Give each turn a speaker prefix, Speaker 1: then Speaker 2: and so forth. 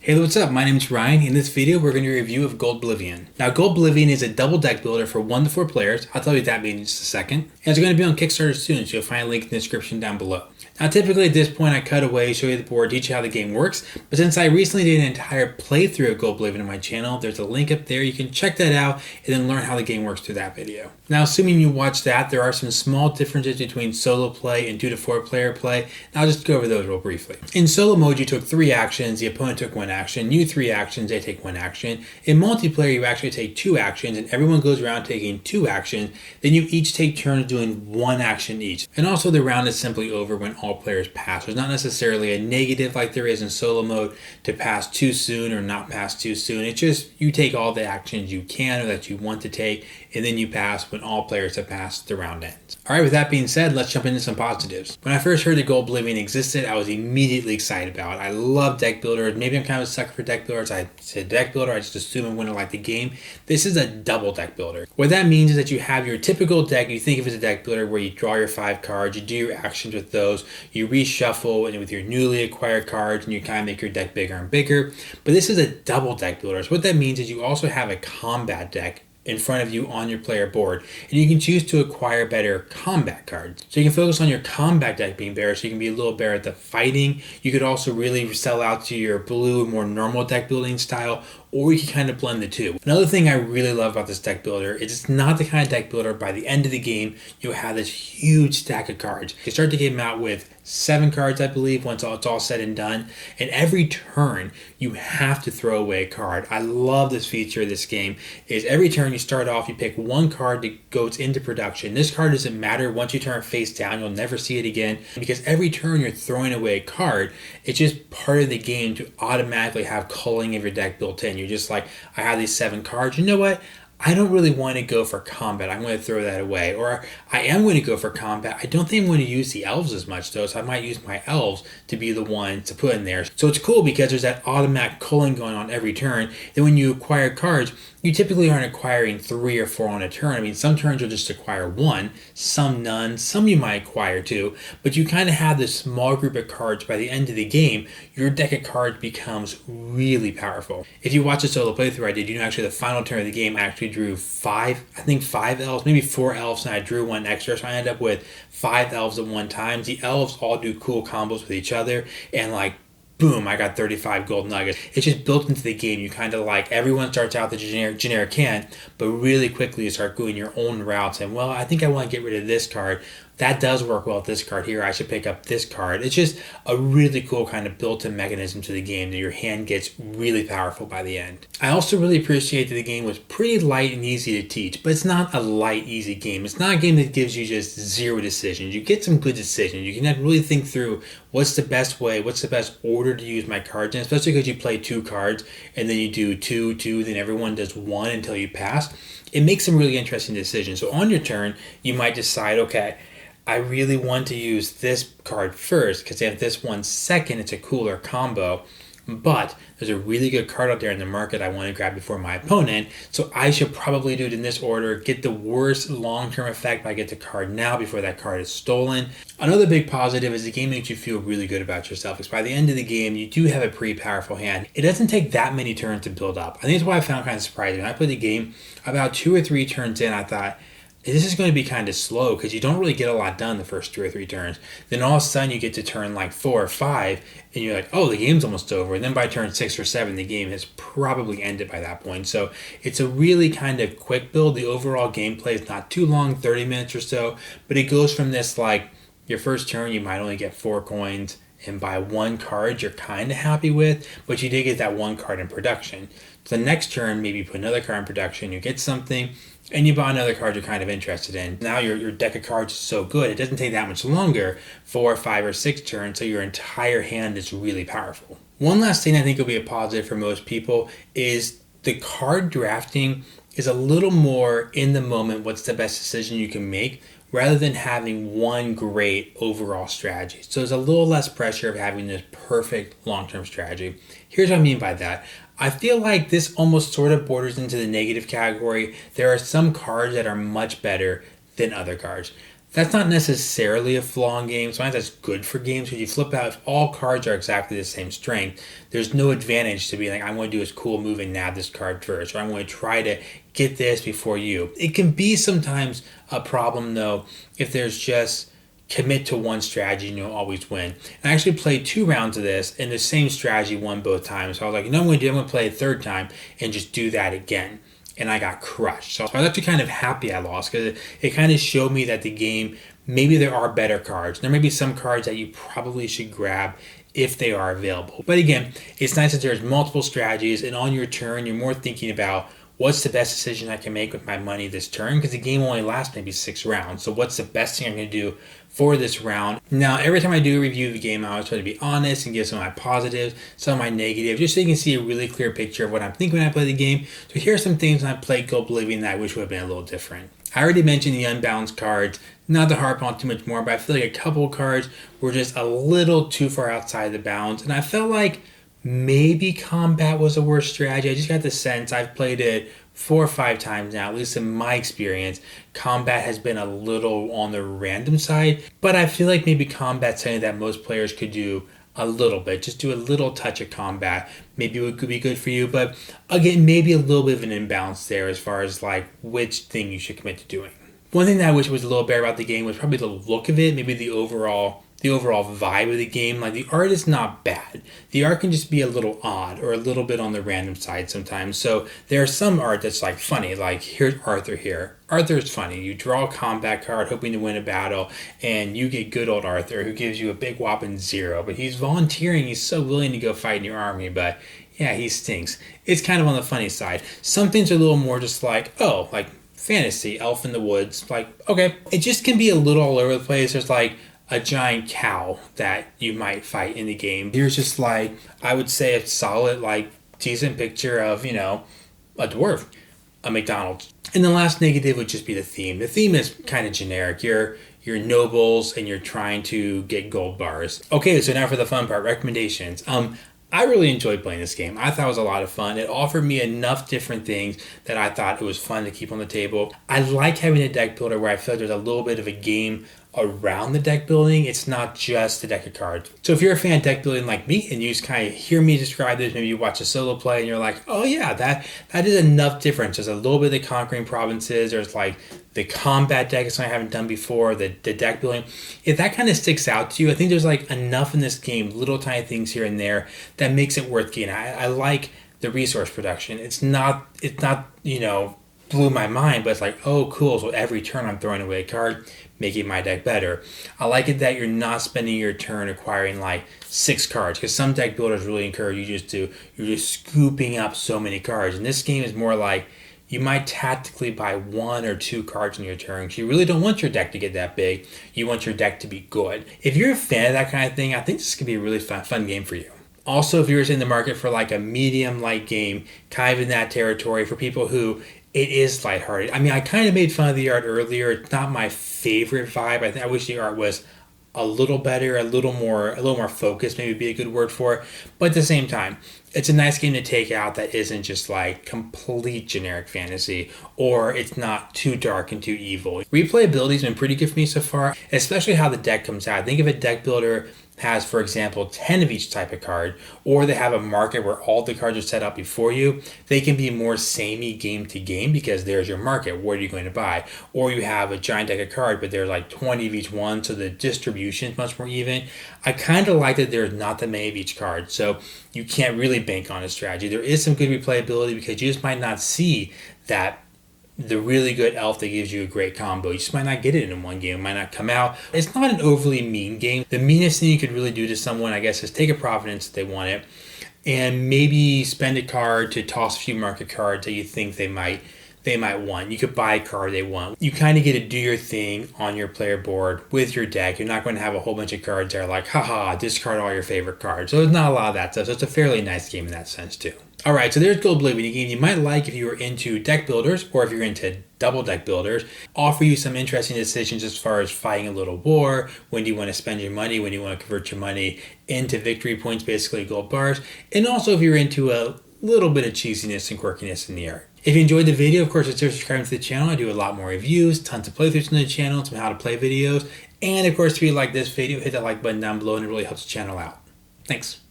Speaker 1: Hey, what's up? My name is Ryan. In this video, we're going to review of GOLDblivion. Now, GOLDblivion is a double deck builder for 1 to 4 players. I'll tell you what that means in just a second. And it's going to be on Kickstarter soon, so you'll find a link in the description down below. Now, typically at this point, I cut away, show you the board, teach you how the game works. But since I recently did an entire playthrough of GOLDblivion on my channel, there's a link up there. You can check that out and then learn how the game works through that video. Now, assuming you watch that, there are some small differences between solo play and 2 to 4 player play. And I'll just go over those real briefly. In solo mode, you took 3 actions, the opponent took 1 action, you 3 actions, they take 1 action. In multiplayer, you actually take 2 actions and everyone goes around taking 2 actions. Then you each take turns doing 1 action each. And also the round is simply over when all players pass. There's not necessarily a negative like there is in solo mode to pass too soon or not pass too soon. It's just you take all the actions you can or that you want to take, and then you pass when all players have passed, the round ends. Alright, with that being said, let's jump into some positives. When I first heard that GOLDblivion existed, I was immediately excited about it. I love deck builders. Maybe I'm kind of a sucker for deck builders. I said deck builder, I just assume I'm going to like the game. This is a double deck builder. What that means is that you have your typical deck, you think of as a deck builder where you draw your 5 cards, you do your actions with those, you reshuffle and with your newly acquired cards, and you kind of make your deck bigger and bigger. But this is a double deck builder. So what that means is you also have a combat deck in front of you on your player board, and you can choose to acquire better combat cards. So you can focus on your combat deck being better, so you can be a little better at the fighting. You could also really sell out to your blue, more normal deck building style, or you can kind of blend the two. Another thing I really love about this deck builder is it's not the kind of deck builder by the end of the game you'll have this huge stack of cards. You start the game out with 7 cards, I believe, once it's all said and done. And every turn, you have to throw away a card. I love this feature of this game, is every turn you start off, you pick 1 card that goes into production. This card doesn't matter. Once you turn it face down, you'll never see it again. Because every turn you're throwing away a card, it's just part of the game to automatically have culling of your deck built in. You're just like, I have these 7 cards. You know what? I don't really want to go for combat. I'm going to throw that away. Or I am going to go for combat. I don't think I'm going to use the elves as much though, so I might use my elves to be the one to put in there. So it's cool because there's that automatic culling going on every turn. Then when you acquire cards, you typically aren't acquiring 3 or 4 on a turn. I mean, some turns you'll just acquire 1, some none, some you might acquire 2, but you kind of have this small group of cards. By the end of the game, your deck of cards becomes really powerful. If you watch a solo playthrough I did, you know actually the final turn of the game I actually drew 5 elves, maybe 4 elves, and I drew 1 extra, so I ended up with 5 elves at one time. The elves all do cool combos with each other, and like, boom, I got 35 gold nuggets. It's just built into the game. You kind of like, everyone starts out the generic can, but really quickly you start doing your own routes. And well, I think I want to get rid of this card. That does work well with this card here. I should pick up this card. It's just a really cool kind of built-in mechanism to the game that your hand gets really powerful by the end. I also really appreciate that the game was pretty light and easy to teach, but it's not a light, easy game. It's not a game that gives you just 0 decisions. You get some good decisions. You can really think through what's the best way, what's the best order to use my cards in, especially because you play 2 cards and then you do 2, then everyone does 1 until you pass. It makes some really interesting decisions. So on your turn, you might decide, okay, I really want to use this card first because if this one second, it's a cooler combo. But there's a really good card out there in the market I want to grab before my opponent, so I should probably do it in this order, get the worst long-term effect by get the card now before that card is stolen. Another big positive is the game makes you feel really good about yourself, because by the end of the game, you do have a pretty powerful hand. It doesn't take that many turns to build up. I think that's why I found kind of surprising. When I played the game, about 2 or 3 turns in, I thought, this is going to be kind of slow because you don't really get a lot done the first 2 or 3 turns. Then all of a sudden you get to turn like 4 or 5 and you're like, oh, the game's almost over. And then by turn 6 or 7, the game has probably ended by that point. So it's a really kind of quick build. The overall gameplay is not too long, 30 minutes or so, but it goes from this like your first turn, you might only get 4 coins, and buy 1 card you're kind of happy with, but you did get that 1 card in production. So the next turn, maybe you put another card in production, you get something, and you buy another card you're kind of interested in. Now your deck of cards is so good, it doesn't take that much longer, 4, 5, or 6 turns, so your entire hand is really powerful. One last thing I think will be a positive for most people is the card drafting is a little more in the moment, what's the best decision you can make, rather than having one great overall strategy. So there's a little less pressure of having this perfect long-term strategy. Here's what I mean by that. I feel like this almost sort of borders into the negative category. There are some cards that are much better than other cards. That's not necessarily a flaw in games. Sometimes that's good for games because you flip out, if all cards are exactly the same strength, there's no advantage to be like, I'm going to do this cool move and nab this card first, or I'm going to try to get this before you. It can be sometimes a problem though if there's just commit to one strategy and you'll always win. And I actually played 2 rounds of this and the same strategy won both times. So I was like, you know what I'm going to play a third time and just do that again. And I got crushed. So I was actually kind of happy I lost because it kind of showed me that the game, maybe there are better cards. There may be some cards that you probably should grab if they are available. But again, it's nice that there's multiple strategies and on your turn, you're more thinking about what's the best decision I can make with my money this turn? Because the game only lasts maybe 6 rounds. So what's the best thing I'm going to do for this round? Now, every time I do a review of the game, I always try to be honest and give some of my positives, some of my negatives, just so you can see a really clear picture of what I'm thinking when I play the game. So here are some things when I played GOLDblivion that I wish would have been a little different. I already mentioned the unbalanced cards, not to harp on too much more, but I feel like a couple cards were just a little too far outside the bounds. And I felt like maybe combat was a worse strategy. I just got the sense, I've played it 4 or 5 times now, at least in my experience, combat has been a little on the random side, but I feel like maybe combat's something that most players could do a little bit, just do a little touch of combat. Maybe it could be good for you, but again, maybe a little bit of an imbalance there as far as like which thing you should commit to doing. One thing that I wish was a little better about the game was probably the look of it, maybe the overall vibe of the game. Like the art is not bad. The art can just be a little odd or a little bit on the random side sometimes. So there's some art that's like funny, like here's Arthur here. Arthur's funny. You draw a combat card hoping to win a battle and you get good old Arthur who gives you a big whopping 0. But he's volunteering. He's so willing to go fight in your army, but yeah, he stinks. It's kind of on the funny side. Some things are a little more just like, oh, like fantasy, elf in the woods. Like, okay. It just can be a little all over the place. There's like a giant cow that you might fight in the game. Here's just like, I would say a solid, like, decent picture of, you know, a dwarf, a McDonald's. And the last negative would just be the theme. The theme is kind of generic. You're nobles and you're trying to get gold bars. Okay, so now for the fun part, recommendations. I really enjoyed playing this game. I thought it was a lot of fun. It offered me enough different things that I thought it was fun to keep on the table. I like having a deck builder where I feel like there's a little bit of a game around the deck building. It's not just a deck of cards. So if you're a fan of deck building like me and you just kind of hear me describe this, maybe you watch a solo play and you're like, oh yeah, that is enough difference. There's a little bit of the conquering provinces. There's like the combat deck is something I haven't done before, the deck building. If that kind of sticks out to you, I think there's like enough in this game, little tiny things here and there that makes it worth getting. I like the resource production. It's not, you know, blew my mind, but it's like, oh cool, so every turn I'm throwing away a card, making my deck better. I like it that you're not spending your turn acquiring like 6 cards, because some deck builders really encourage you you're just scooping up so many cards. And this game is more like you might tactically buy 1 or 2 cards in your turn. You really don't want your deck to get that big. You want your deck to be good. If you're a fan of that kind of thing, I think this could be a really fun game for you. Also, if you're in the market for like a medium light game, kind of in that territory for people who it is lighthearted. I mean, I kind of made fun of the art earlier. It's not my favorite vibe. I wish the art was a little better, a little more focused, maybe be a good word for it. But at the same time, it's a nice game to take out that isn't just like complete generic fantasy, or it's not too dark and too evil. Replayability's been pretty good for me so far, especially how the deck comes out. Think of a deck builder has, for example, 10 of each type of card, or they have a market where all the cards are set up before you, they can be more samey game to game because there's your market. What are you going to buy? Or you have a giant deck of cards, but there's like 20 of each one, so the distribution is much more even. I kind of like that there's not that many of each card, so you can't really bank on a strategy. There is some good replayability because you just might not see that the really good elf that gives you a great combo. You just might not get it in one game. It might not come out. It's not an overly mean game. The meanest thing you could really do to someone, I guess, is take a Providence if they want it and maybe spend a card to toss a few market cards that you think they might want. You could buy a card they want. You kind of get to do your thing on your player board with your deck. You're not going to have a whole bunch of cards that are like, haha, discard all your favorite cards. So there's not a lot of that stuff. So it's a fairly nice game in that sense too. All right, so there's GOLDblivion, a game you might like if you were into deck builders or if you're into double deck builders. Offer you some interesting decisions as far as fighting a little war, when do you want to spend your money, when do you want to convert your money into victory points, basically gold bars, and also if you're into a little bit of cheesiness and quirkiness in the art. If you enjoyed the video, of course, consider subscribing to the channel. I do a lot more reviews, tons of playthroughs on the channel, some how to play videos. And of course, if you like this video, hit that like button down below and it really helps the channel out. Thanks.